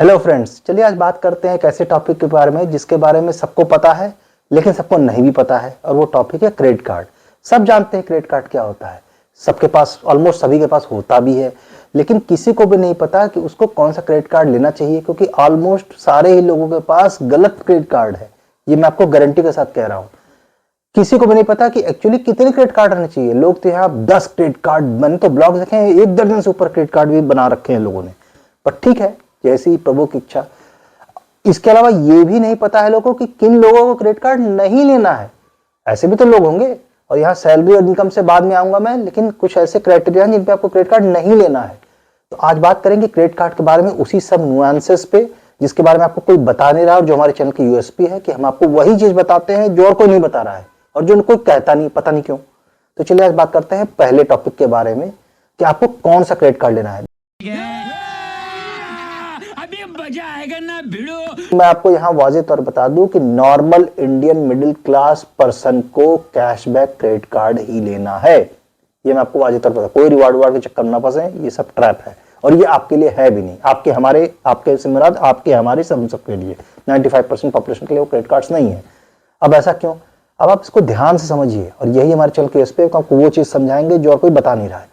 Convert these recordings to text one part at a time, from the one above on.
Hello friends, चलिए आज बात करते हैं एक ऐसे टॉपिक के बारे में जिसके बारे में सबको पता है लेकिन सबको नहीं भी पता है, और वो टॉपिक है क्रेडिट कार्ड। सब जानते हैं क्रेडिट कार्ड क्या होता है, सबके पास ऑलमोस्ट सभी के पास होता भी है, लेकिन किसी को भी नहीं पता कि उसको कौन सा क्रेडिट कार्ड लेना चाहिए, क्योंकि ऑलमोस्ट सारे ही लोगों के पास गलत क्रेडिट कार्ड है। ये मैं आपको गारंटी के साथ कह रहा हूँ। किसी को भी नहीं पता कि एक्चुअली कितने क्रेडिट कार्ड रहने चाहिए। लोग तो यहाँ 10 क्रेडिट कार्ड, मैंने तो ब्लॉग देखे हैं 1 दर्जन से ऊपर क्रेडिट कार्ड भी बना रखे हैं लोगों ने, पर ठीक है, जैसी ही प्रभु की इच्छा। इसके अलावा ये भी नहीं पता है लोगों कि किन लोगों को क्रेडिट कार्ड नहीं लेना है। ऐसे भी तो लोग होंगे, और यहाँ सैलरी और इनकम से बाद में आऊंगा मैं, लेकिन कुछ ऐसे क्राइटेरिया हैं जिन पे आपको क्रेडिट कार्ड नहीं लेना है। तो आज बात करेंगे क्रेडिट कार्ड के बारे में, उसी सब नुआंसेस पे जिसके बारे में आपको कोई बता नहीं रहा, और जो हमारे चैनल की यूएसपी है कि हम आपको वही चीज बताते हैं जो और कोई नहीं बता रहा है, और जो कोई कहता नहीं, पता नहीं क्यों। तो चलिए आज बात करते हैं पहले टॉपिक के बारे में कि आपको कौन सा क्रेडिट कार्ड लेना है। मजा आएगा ना भिड़ो। मैं आपको यहाँ वाज़ेह तौर बता दूं कि normal Indian middle class person को कैशबैक क्रेडिट कार्ड ही लेना है। ये मैं आपको वाज़ेह तौर बता, कोई रिवार्ड के चक्कर में ना फंसे, ये सब ट्रैप है और ये आपके लिए है भी नहीं। आपके हमारे, आपके से मुराद आपके हमारे सब सबके लिए 95% पॉपुलेशन के लिए वो क्रेडिट कार्ड्स नहीं है। अब ऐसा क्यों? अब आप इसको ध्यान से समझिए, और यही हमारे चैनल के इस पे आपको वो चीज समझाएंगे जो और कोई बता नहीं रहा है।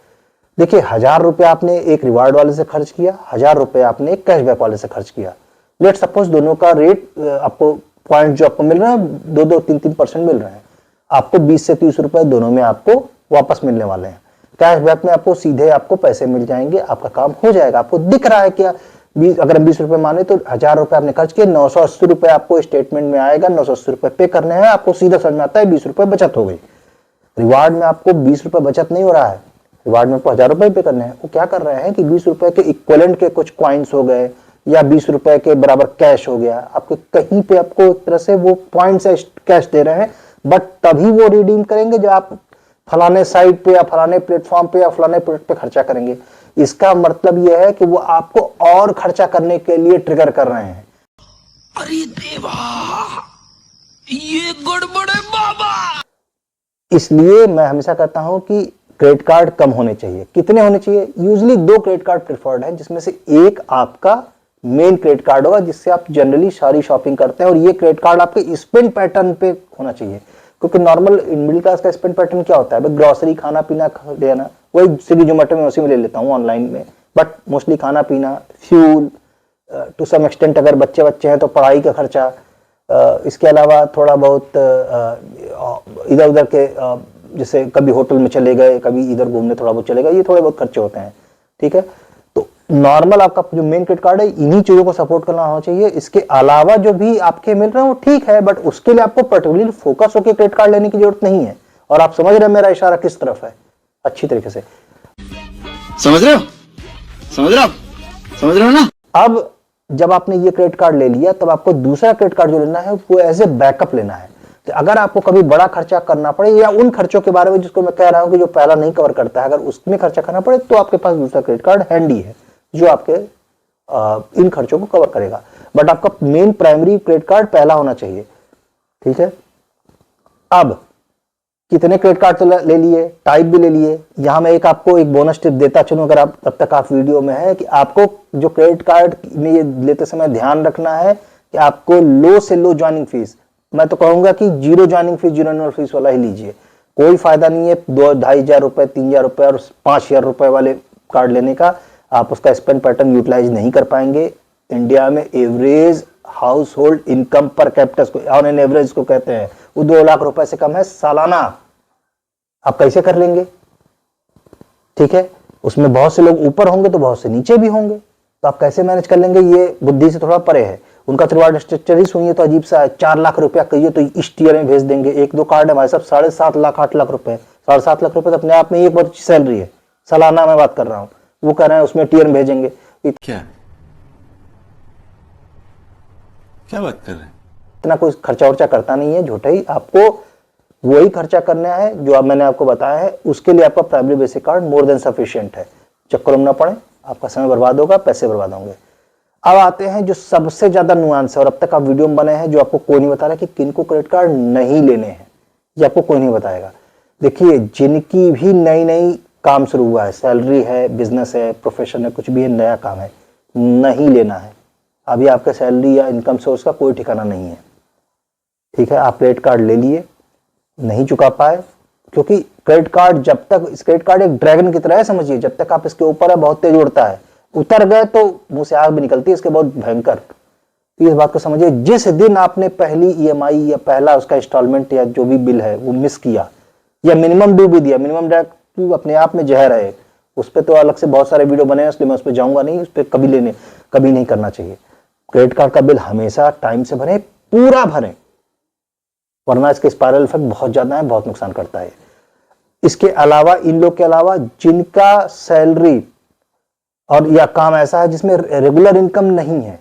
देखिए, 1000 रुपये आपने एक रिवार्ड वाले से खर्च किया, 1000 रुपये आपने एक कैशबैक वाले से खर्च किया। लेट सपोज दोनों का रेट आपको पॉइंट जो आपको मिल रहा है 2-3% मिल रहे हैं, आपको 20 से 30 रुपए दोनों में आपको वापस मिलने वाले हैं। कैशबैक में आपको सीधे आपको पैसे मिल जाएंगे, आपका काम हो जाएगा। आपको दिख रहा है क्या? अगर हम 20 रुपए माने तो 1000 रुपए आपने खर्च किए, 980 रुपए आपको स्टेटमेंट में आएगा, 980 रुपए पे करने हैं, आपको सीधा समझ में आता है 20 रुपए बचत हो गई। रिवार्ड में आपको 20 रुपए बचत नहीं हो रहा है, रिवार्ड में आपको 1000 रुपए पे करने हैं। वो क्या कर रहे हैं कि 20 रुपए के इक्विवेलेंट के कुछ कॉइन्स हो गए या 20 रुपए के बराबर कैश हो गया, आपको कहीं पे आपको एक तरह से वो पॉइंट से कैश दे रहे हैं, बट तभी वो रिडीम करेंगे जब आप फलाने साइट पे या फलाने प्लेटफॉर्म पे या फलाने प्रोडक्ट पे खर्चा करेंगे। इसका मतलब यह है कि वो आपको और खर्चा करने के लिए ट्रिगर कर रहे हैं। अरे देवा, ये गड़बड़ है बाबा। इसलिए मैं हमेशा कहता हूं कि क्रेडिट कार्ड कम होने चाहिए। कितने होने चाहिए? यूजुअली 2 क्रेडिट कार्ड प्रेफर्ड है, जिसमें से एक आपका मेन क्रेडिट कार्ड होगा जिससे आप जनरली सारी शॉपिंग करते हैं, और ये क्रेडिट कार्ड आपके स्पेंड पैटर्न पे होना चाहिए। क्योंकि नॉर्मल मिडिल क्लास का स्पेंड पैटर्न क्या होता है? ग्रोसरी, खाना पीना लेना, वही स्विगी जोमेटो में उसी में ले लेता हूँ ऑनलाइन में, बट मोस्टली खाना पीना, फ्यूल, टू सम एक्सटेंट अगर बच्चे हैं तो पढ़ाई का खर्चा, इसके अलावा थोड़ा बहुत इधर उधर के, जैसे कभी होटल में चले गए, कभी इधर घूमने थोड़ा बहुत चले गए, ये थोड़े बहुत खर्चे होते हैं। ठीक है, तो नॉर्मल आपका जो मेन क्रेडिट कार्ड है इन्हीं चीजों को सपोर्ट करना होना चाहिए। इसके अलावा जो भी आपके मिल रहे हैं वो ठीक है, बट उसके लिए आपको पर्टिकुलरली फोकस होकर क्रेडिट कार्ड लेने की जरूरत नहीं है। और आप समझ रहे हैं मेरा इशारा किस तरफ है अच्छी तरीके से? समझ रहे हो? समझ रहे हो? समझ रहे हो ना? अब जब आपने ये क्रेडिट कार्ड ले लिया, तब आपको दूसरा क्रेडिट कार्ड जो लेना है वो एज ए बैकअप लेना है। तो अगर आपको कभी बड़ा खर्चा करना पड़े, या उन खर्चों के बारे में जिसको मैं कह रहा हूं कि जो पहला नहीं कवर करता है, अगर उसमें खर्चा करना पड़े तो आपके पास दूसरा क्रेडिट कार्ड हैंडी है जो आपके इन खर्चों को कवर करेगा। बट आपका मेन प्राइमरी क्रेडिट कार्ड पहला होना चाहिए। ठीक है, अब कितने क्रेडिट कार्ड तो ले लिए, टाइप भी ले लिए। यहां मैं आपको एक बोनस टिप देता चलूं, अगर आप तब तक आप वीडियो में है, कि आपको जो क्रेडिट कार्ड में ये लेते समय ध्यान रखना है कि आपको लो से लो ज्वाइनिंग फीस, मैं तो कहूंगा कि 0 ज्वाइनिंग फीस, 0 एनुअल फीस वाला ही लीजिए। कोई फायदा नहीं है 2-2,500 रुपए, 3,000 रुपए और 5,000 रुपए वाले कार्ड लेने का। आप उसका स्पेंड पैटर्न यूटिलाइज नहीं कर पाएंगे। इंडिया में average house hold income per capita on an average को कहते हैं, वो 2 लाख रुपए से कम है सालाना। आप कैसे कर लेंगे? ठीक है, उसमें बहुत से लोग ऊपर होंगे तो बहुत से नीचे भी होंगे, तो आप कैसे मैनेज कर लेंगे? ये बुद्धि से थोड़ा परे है। उनका रिवार्ड स्ट्रक्चर ही सुनिए तो अजीब सा है। 4 लाख रुपया कहिए तो इस टीयर में भेज देंगे। 1-2 कार्ड है हमारे साहब 7.5 लाख 8 लाख रुपए, 7.5 लाख रुपए तो अपने आप में एक बहुत अच्छी सैलरी है, सालाना मैं बात कर रहा हूं। वो कह रहे हैं उसमें टीयर में भेजेंगे। क्या बात कर रहे हैं? इतना कोई खर्चा वर्चा करता नहीं है, झूठा ही। आपको वही खर्चा करना है जो अब मैंने आपको बताया है। उसके लिए आपका primary basic card more than sufficient है। चक्कर में ना पड़े, आपका समय बर्बाद होगा, पैसे बर्बाद होंगे। अब आते हैं जो सबसे ज्यादा नुआंस है, और अब तक आप वीडियो में बने हैं, जो आपको कोई नहीं बता रहा कि किनको क्रेडिट कार्ड नहीं लेने हैं, ये आपको कोई नहीं बताएगा। देखिए, जिनकी भी नई नई काम शुरू हुआ है, सैलरी है, बिजनेस है, प्रोफेशन है, कुछ भी है, नया काम है, नहीं लेना है। अभी आपके सैलरी या इनकम सोर्स का कोई ठिकाना नहीं है। ठीक है, आप क्रेडिट कार्ड ले लिए, नहीं चुका पाए, क्योंकि क्रेडिट कार्ड जब तक, इस क्रेडिट कार्ड एक ड्रैगन की तरह है, समझिए, जब तक आप इसके ऊपर है बहुत तेज उड़ता है, उतर गए तो मुंह से आग भी निकलती है इसके, बहुत भयंकर। तो इस बात को समझिए, जिस दिन आपने पहली ईएमआई या पहला उसका इंस्टॉलमेंट या जो भी बिल है वो मिस किया, या मिनिमम ड्यू भी दिया, मिनिमम ड्यू अपने आप में जहर है, उस पर तो अलग से बहुत सारे वीडियो बने हैं, इसलिए मैं उस पर जाऊंगा नहीं, उस पर कभी नहीं करना चाहिए। क्रेडिट कार्ड का बिल हमेशा टाइम से भरें, पूरा भरें, वरना इसके स्पाइरल इफेक्ट बहुत ज्यादा है, बहुत नुकसान करता है। इसके अलावा, इन लोग के अलावा जिनका सैलरी और या काम ऐसा है जिसमें रेगुलर इनकम नहीं है,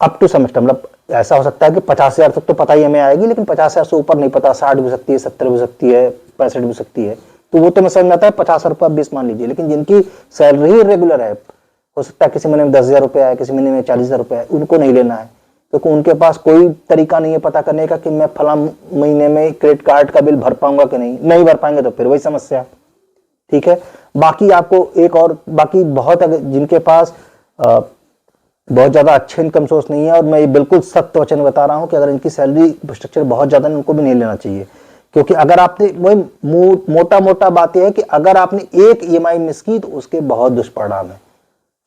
अप टू सम एक्सटेंट, मतलब ऐसा हो सकता है कि 50,000 तक तो पता ही हमें आएगी, लेकिन 50,000 से ऊपर नहीं पता, 60 भी सकती है, 70 भी सकती है, 65 भी सकती है, तो वो तो मैं समझ में आता है, 50 रुपये 20 मान लीजिए। लेकिन जिनकी सैलरी ही रेगुलर है, हो सकता है किसी महीने में 10,000 रुपये आए, किसी महीने में 40,000 रुपये आए, उनको नहीं लेना है, क्योंकि उनके पास कोई तरीका नहीं है पता करने का कि मैं फला महीने में क्रेडिट कार्ड का बिल भर पाऊंगा कि नहीं भर पाएंगे तो फिर वही समस्या। ठीक है, बाकी आपको एक और, बाकी बहुत, अगर जिनके पास बहुत ज्यादा अच्छे इनकम सोर्स नहीं है, और मैं ये बिल्कुल सत्य वचन बता रहा हूं कि अगर इनकी सैलरी स्ट्रक्चर बहुत ज्यादा है, उनको भी नहीं लेना चाहिए। क्योंकि अगर आपने, वही मोटा बात यह है कि अगर आपने एक ईएमआई मिस की तो उसके बहुत दुष्परिणाम है।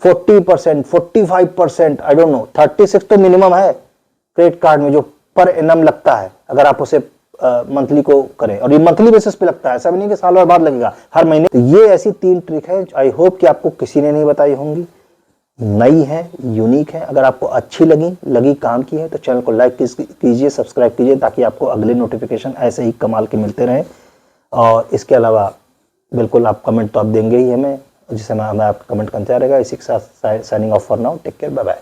40%, 45%, आई डोंट नो, 36 तो मिनिमम है क्रेडिट कार्ड में जो पर एनम लगता है, अगर आप उसे मंथली को करें, और ये मंथली बेसिस पे लगता है, ऐसा भी नहीं कि साल भर बाद लगेगा, हर महीने। तो ये ऐसी 3 ट्रिक है, आई होप कि आपको किसी ने नहीं बताई होंगी, नई है, यूनिक है। अगर आपको अच्छी लगी काम की है तो चैनल को लाइक कीजिए, सब्सक्राइब कीजिए, ताकि आपको अगले नोटिफिकेशन ऐसे ही कमाल के मिलते रहें। और इसके अलावा बिल्कुल आप कमेंट तो आप देंगे ही हमें, जिससे हमें आपका कमेंट का इंतजार रहेगा। इसी के साथ signing off for now, take care, bye bye.